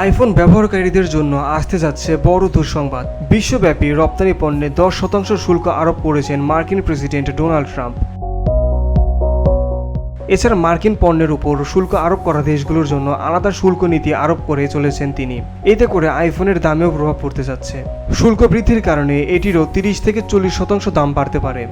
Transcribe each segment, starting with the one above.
IPhone ব্যবহারকারীদের জন্য আসতে যাচ্ছে বড় দুঃসংবাদ। বিশ্বব্যাপী রপ্তানি পণ্যে 10% শুল্ক আরোপ করেছেন মার্কিন প্রেসিডেন্ট ডোনাল্ড ট্রাম্প। এছাড়া মার্কিন পণ্যের উপর শুল্ক আরোপ করা দেশগুলোর জন্য আলাদা শুল্ক নীতি আরোপ করে চলেছেন তিনি। এতে করে আইফোনের দামেও প্রভাব পড়তে যাচ্ছে। শুল্ক বৃদ্ধির কারণে এটিরও 30 থেকে 40% দাম বাড়তে পারে।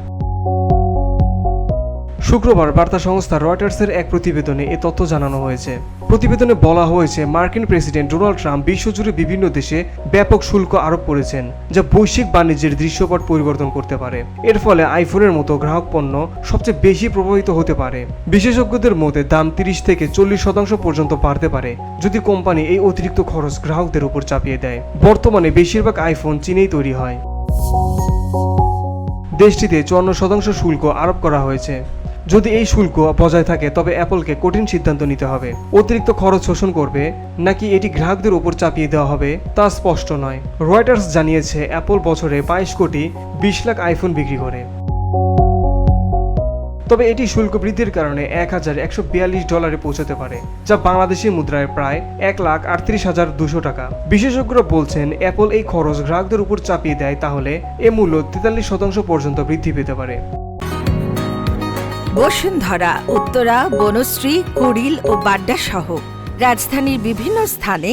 শুক্রবার বার্তা সংস্থা রয়টার্সের এক প্রতিবেদনে এ তথ্য জানানো হয়েছে। প্রতিবেদনে বলা হয়েছে, মার্কিন প্রেসিডেন্ট ডোনাল্ড ট্রাম্প বিশ্বজুড়ে বিভিন্ন দেশে ব্যাপক শুল্ক আরোপ করেছেন, যা বৈশ্বিক বাণিজ্যের দৃশ্যপট পরিবর্তন করতে পারে। এর ফলে আইফোনের মতো গ্রাহক পণ্য সবচেয়ে বেশি প্রভাবিত হতে পারে। বিশেষজ্ঞদের মতে দাম 30 থেকে 40% পর্যন্ত বাড়তে পারে যদি কোম্পানি এই অতিরিক্ত খরচ গ্রাহকদের উপর চাপিয়ে দেয়। বর্তমানে বেশিরভাগ আইফোন চীনেই তৈরি হয়। দেশটিতে 54% শুল্ক আরোপ করা হয়েছে। যদি এই শুল্ক বজায় থাকে তবে অ্যাপলকে কঠিন সিদ্ধান্ত নিতে হবে। অতিরিক্ত খরচ শোষণ করবে নাকি এটি গ্রাহকদের উপর চাপিয়ে দেওয়া হবে তা স্পষ্ট নয়। রয়টার্স জানিয়েছে, অ্যাপল বছরে 22 কোটি 20 লাখ আইফোন বিক্রি করে। তবে এটি শুল্ক বৃদ্ধির কারণে $1142 পৌঁছতে পারে, যা বাংলাদেশি মুদ্রায় প্রায় 1,38,200 টাকা। বিশেষজ্ঞরা বলছেন, অ্যাপল এই খরচ গ্রাহকদের উপর চাপিয়ে দেয় তাহলে এ মূল্য 43% পর্যন্ত বৃদ্ধি পেতে পারে। বসুন্ধরা, উত্তরা, বনশ্রী, কুড়িল ও বাড্ডা সহ রাজধানীর বিভিন্ন স্থানে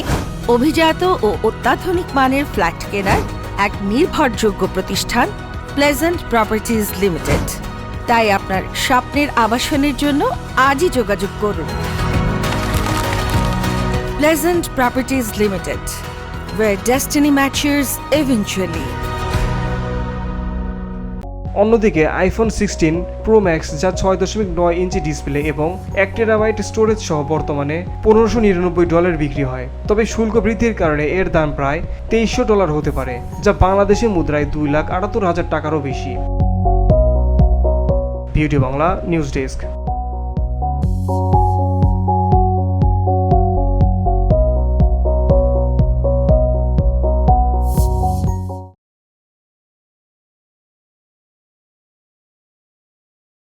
অভিজাত ও অত্যাধুনিক মানের ফ্ল্যাট কেনার এক নির্ভরযোগ্য প্রতিষ্ঠান প্লেজেন্ট প্রপার্টিজ লিমিটেড। তাই আপনার স্বপ্নের আবাসনের জন্য আজই যোগাযোগ করুন। Pleasant properties limited, where destiny matches eventually. অন্যদিকে আইফোন 16 প্রো ম্যাক্স, যা 6.9 ইঞ্চি ডিসপ্লে এবং 1 টেরাবাইট স্টোরেজ সহ বর্তমানে $1599 বিক্রি হয়। তবে শুল্ক বৃদ্ধির কারণে এর দাম প্রায় $2300 হতে পারে, যা বাংলাদেশি মুদ্রায় 2,78,000 টাকারও বেশি। Beauty Bangla news desk.